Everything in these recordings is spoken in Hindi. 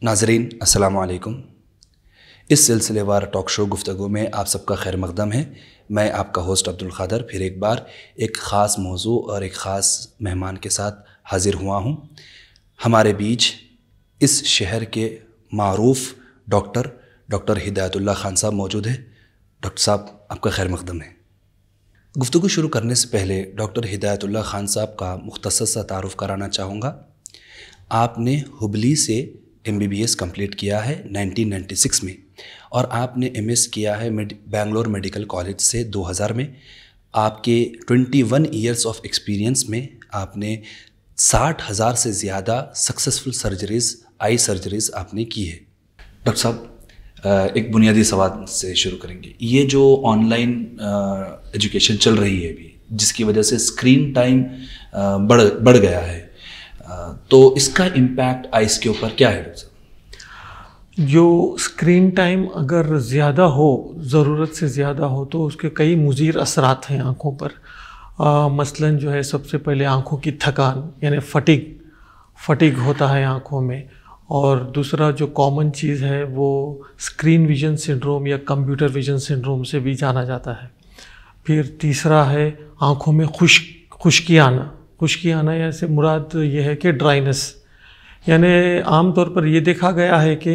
नाज़रीन अस्सलाम वालेकुम। इस सिलसिलेवार टॉक शो गुफ्तगू में आप सबका खैर मक़दम है। मैं आपका होस्ट अब्दुल क़ादर फिर एक बार एक ख़ास मौजू और एक ख़ास मेहमान के साथ हाज़िर हुआ हूँ। हमारे बीच इस शहर के मारूफ़ डॉक्टर हिदायतुल्लाह ख़ान साहब मौजूद है। डॉक्टर साहब आपका खैर मक़दम है। गुफ्तगू शुरू करने से पहले डॉक्टर हिदायतुल्लाह ख़ान साहब का मुख्तसर सा तारुफ़ कराना चाहूँगा। आपने हुबली से MBBS कंप्लीट किया है 1996 में और आपने MS किया है बेंगलोर मेडिकल कॉलेज से 2000 में। आपके 21 ईयर्स ऑफ एक्सपीरियंस में आपने 60,000 से ज़्यादा सक्सेसफुल आई सर्जरीज़ आपने की है। डॉक्टर साहब एक बुनियादी सवाल से शुरू करेंगे। ये जो ऑनलाइन एजुकेशन चल रही है अभी, जिसकी वजह से स्क्रीन टाइम बढ़ गया है, तो इसका इम्पैक्ट आइज़ के ऊपर क्या है डॉक्टर साहब? जो स्क्रीन टाइम अगर ज़्यादा हो, ज़रूरत से ज़्यादा हो, तो उसके कई मुज़ीर असरात हैं आँखों पर। मसलन जो है सबसे पहले आँखों की थकान यानी फटीग होता है आँखों में। और दूसरा जो कॉमन चीज़ है वो स्क्रीन विजन सिंड्रोम या कंप्यूटर विजन सिंड्रोम से भी जाना जाता है। फिर तीसरा है आँखों में खुश्की आना या से मुराद ये है कि ड्राइनेस। यानी आम तौर पर ये देखा गया है कि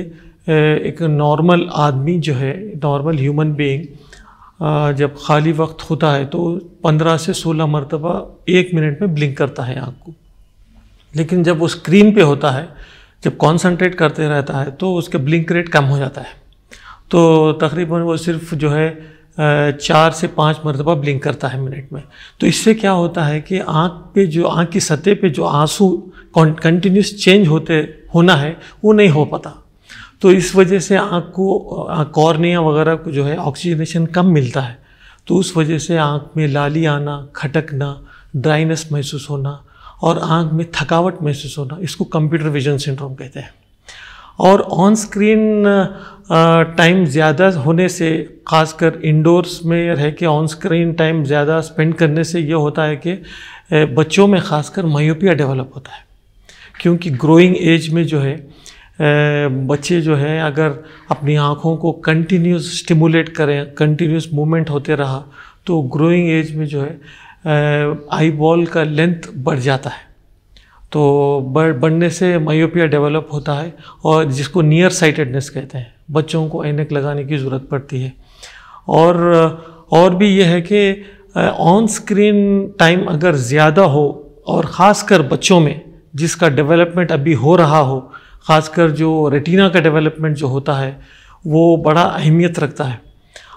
एक नॉर्मल आदमी जो है, नॉर्मल ह्यूमन बीइंग, जब खाली वक्त होता है तो 15 से 16 मरतबा 1 मिनट में ब्लिंक करता है आँख को। लेकिन जब वो स्क्रीन पे होता है, जब कॉन्सनट्रेट करते रहता है तो उसका ब्लिंक रेट कम हो जाता है। तो तकरीबन वो सिर्फ जो है 4 से 5 मरतबा ब्लिंक करता है मिनट में। तो इससे क्या होता है कि आँख की सतह पे जो आंसू कंटिन्यूस चेंज होना है वो नहीं हो पाता। तो इस वजह से आँख को कॉर्निया वगैरह को जो है ऑक्सीजनेशन कम मिलता है। तो उस वजह से आँख में लाली आना, खटकना, ड्राइनेस महसूस होना और आँख में थकावट महसूस होना, इसको कंप्यूटर विजन सिंड्रोम कहते हैं। और ऑन स्क्रीन टाइम ज़्यादा होने से, ख़ासकर इंडोर्स में रह के ऑन स्क्रीन टाइम ज़्यादा स्पेंड करने से ये होता है कि बच्चों में ख़ासकर मायोपिया डेवलप होता है। क्योंकि ग्रोइंग एज में जो है बच्चे जो हैं अगर अपनी आँखों को कंटिन्यूस स्टिमुलेट करें, कंटिन्यूस मूवमेंट होते रहा, तो ग्रोइंग एज में जो है आई बॉल का लेंथ बढ़ जाता है। तो बढ़ने से मायोपिया डेवलप होता है और जिसको नियर साइटेडनेस कहते हैं। बच्चों को ऐनक लगाने की ज़रूरत पड़ती है। और भी ये है कि ऑन स्क्रीन टाइम अगर ज़्यादा हो और ख़ासकर बच्चों में जिसका डेवलपमेंट अभी हो रहा हो, ख़ासकर जो रेटिना का डेवलपमेंट जो होता है वो बड़ा अहमियत रखता है।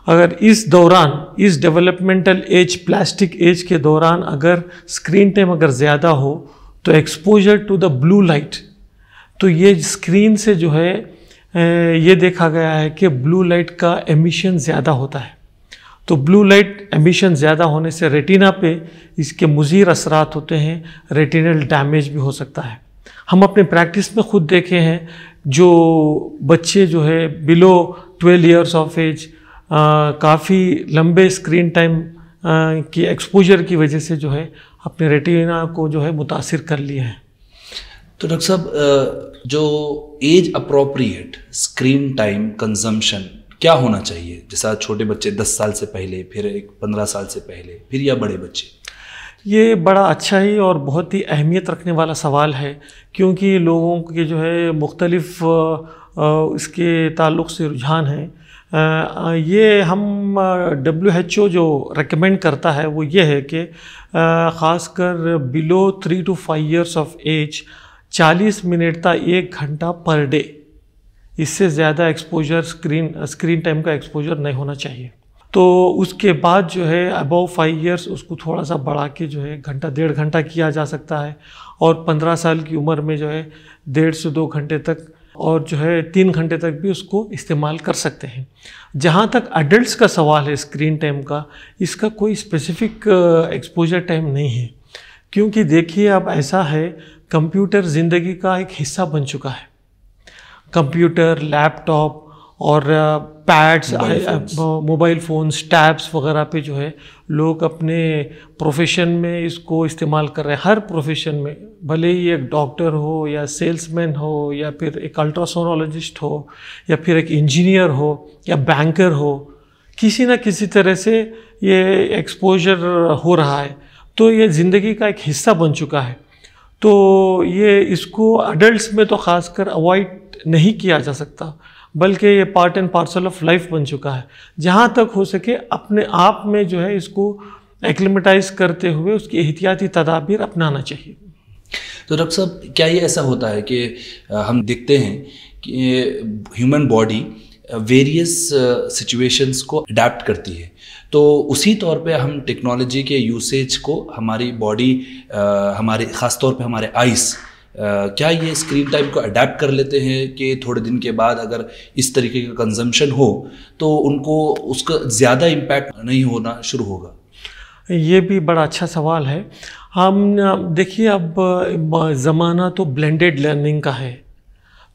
अगर इस दौरान, इस डेवलपमेंटल एज, प्लास्टिक एज के दौरान अगर स्क्रीन टाइम अगर ज़्यादा हो तो exposure to the blue light, तो ये स्क्रीन से जो है ये देखा गया है कि ब्लू लाइट का एमिशन ज़्यादा होता है। तो ब्लू लाइट एमिशन ज़्यादा होने से रेटिना पे इसके मुज़ीर असरात होते हैं, रेटिनल डैमेज भी हो सकता है। हम अपने प्रैक्टिस में ख़ुद देखे हैं, जो बच्चे जो है बिलो 12 ईयर्स ऑफ एज काफ़ी लंबे स्क्रीन टाइम की एक्सपोजर की वजह से जो है अपने रेटिना को जो है मुतासिर कर लिए हैं। तो डॉक्टर साहब, जो age appropriate screen time consumption क्या होना चाहिए? जैसा छोटे बच्चे 10 साल से पहले, फिर 15 साल से पहले, फिर या बड़े बच्चे? ये बड़ा अच्छा ही और बहुत ही अहमियत रखने वाला सवाल है, क्योंकि लोगों के जो है मुख्तलिफ इसके ताल्लुक़ से रुझान हैं। ये हम WHO जो रेकमेंड करता है वो ये है कि ख़ासकर below 3 to 5 years of age 40 minute तक 1 घंटा पर डे, इससे ज़्यादा एक्सपोजर स्क्रीन टाइम का एक्सपोजर नहीं होना चाहिए। तो उसके बाद जो है अबव 5 ईयर्स उसको थोड़ा सा बढ़ा के जो है घंटा 1.5 घंटा किया जा सकता है। और 15 साल की उम्र में जो है 1.5 से 2 घंटे तक और जो है 3 घंटे तक भी उसको इस्तेमाल कर सकते हैं। जहाँ तक एडल्ट्स का सवाल है स्क्रीन टाइम का, इसका कोई स्पेसिफिक एक्सपोजर टाइम नहीं है। क्योंकि देखिए अब ऐसा है, कंप्यूटर ज़िंदगी का एक हिस्सा बन चुका है। कंप्यूटर, लैपटॉप और पैड्स, मोबाइल फ़ोन्स, टैब्स वगैरह पे जो है लोग अपने प्रोफेशन में इसको इस्तेमाल कर रहे हैं। हर प्रोफेशन में, भले ही एक डॉक्टर हो या सेल्समैन हो या फिर एक अल्ट्रासोनोलॉजिस्ट हो या फिर एक इंजीनियर हो या बैंकर हो, किसी ना किसी तरह से ये एक्सपोजर हो रहा है। तो ये ज़िंदगी का एक हिस्सा बन चुका है। तो ये इसको अडल्ट्स में तो ख़ासकर अवॉइड नहीं किया जा सकता, बल्कि ये part and parcel of life बन चुका है। जहाँ तक हो सके अपने आप में जो है इसको एक्लिमेटाइज करते हुए उसकी एहतियाती तदाबीर अपनाना चाहिए। तो डॉक्टर साहब, क्या ये ऐसा होता है कि हम देखते हैं कि ह्यूमन बॉडी वेरियस सिचुएशंस को अडेप्ट करती है, तो उसी तौर पे हम टेक्नोलॉजी के यूसेज को हमारी बॉडी, हमारे ख़ास तौर पे हमारे आइज़, क्या ये स्क्रीन टाइम को अडेप्ट कर लेते हैं कि थोड़े दिन के बाद अगर इस तरीके का कंजम्पशन हो तो उनको उसका ज़्यादा इम्पैक्ट नहीं होना शुरू होगा? ये भी बड़ा अच्छा सवाल है। हम देखिए, अब ज़माना तो ब्लेंडेड लर्निंग का है।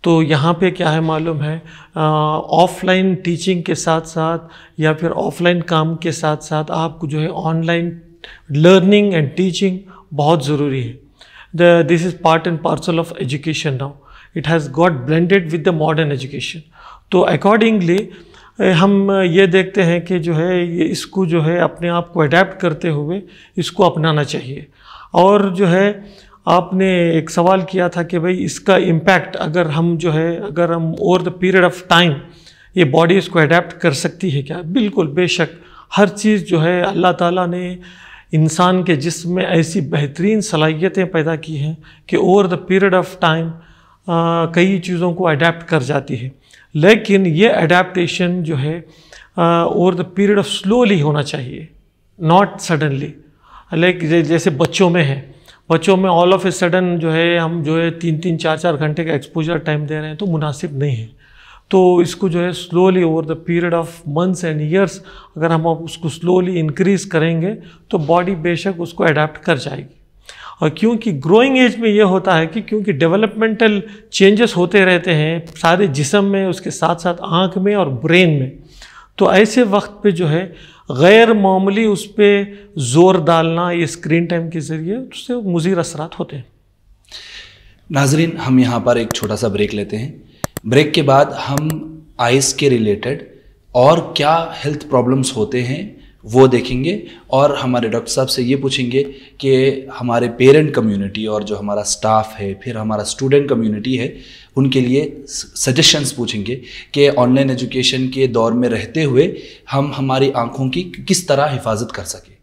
तो यहाँ पे क्या है मालूम है, ऑफलाइन टीचिंग के साथ साथ या फिर ऑफलाइन काम के साथ साथ आपको जो है ऑनलाइन लर्निंग एंड टीचिंग बहुत ज़रूरी है। This is part and parcel of education now. It has got blended with the modern education. तो accordingly हम ये देखते हैं कि जो है ये इसको जो है अपने आप को अडेप्ट करते हुए इसको अपनाना चाहिए। और जो है आपने एक सवाल किया था कि भाई इसका इम्पैक्ट अगर हम over the period of time ये बॉडी इसको अडेप्ट कर सकती है क्या? बिल्कुल, बेशक। हर चीज़ जो है अल्लाह ताला ने इंसान के जिस्म में ऐसी बेहतरीन सलाहियतें पैदा की हैं कि over the period of time कई चीज़ों को अडेप्ट कर जाती है। लेकिन ये अडेप्टेशन जो है over the period of slowly होना चाहिए, नॉट सडनली। लाइक जैसे बच्चों में है, बच्चों में ऑल ऑफ ए सडन जो है हम जो है 3-3, 4-4 घंटे का एक्सपोजर टाइम दे रहे हैं, तो मुनासिब नहीं है। तो इसको जो है slowly over the period of months and years अगर हम उसको स्लोली इंक्रीज़ करेंगे तो बॉडी बेशक उसको अडेप्ट कर जाएगी। और क्योंकि ग्रोइंग एज में ये होता है कि क्योंकि डेवलपमेंटल चेंजेस होते रहते हैं सारे जिस्म में, उसके साथ साथ आँख में और ब्रेन में, तो ऐसे वक्त पे जो है गैर मामूली उस पर ज़ोर डालना ये स्क्रीन टाइम के ज़रिए उससे मुज़ीर असरात होते हैं। नाजरीन, हम यहाँ पर एक छोटा सा ब्रेक लेते हैं। ब्रेक के बाद हम आइज़ के रिलेटेड और क्या हेल्थ प्रॉब्लम्स होते हैं वो देखेंगे और हमारे डॉक्टर साहब से ये पूछेंगे कि हमारे पेरेंट कम्युनिटी और जो हमारा स्टाफ है, फिर हमारा स्टूडेंट कम्युनिटी है, उनके लिए सजेशंस पूछेंगे कि ऑनलाइन एजुकेशन के दौर में रहते हुए हम हमारी आँखों की किस तरह हिफाजत कर सकें।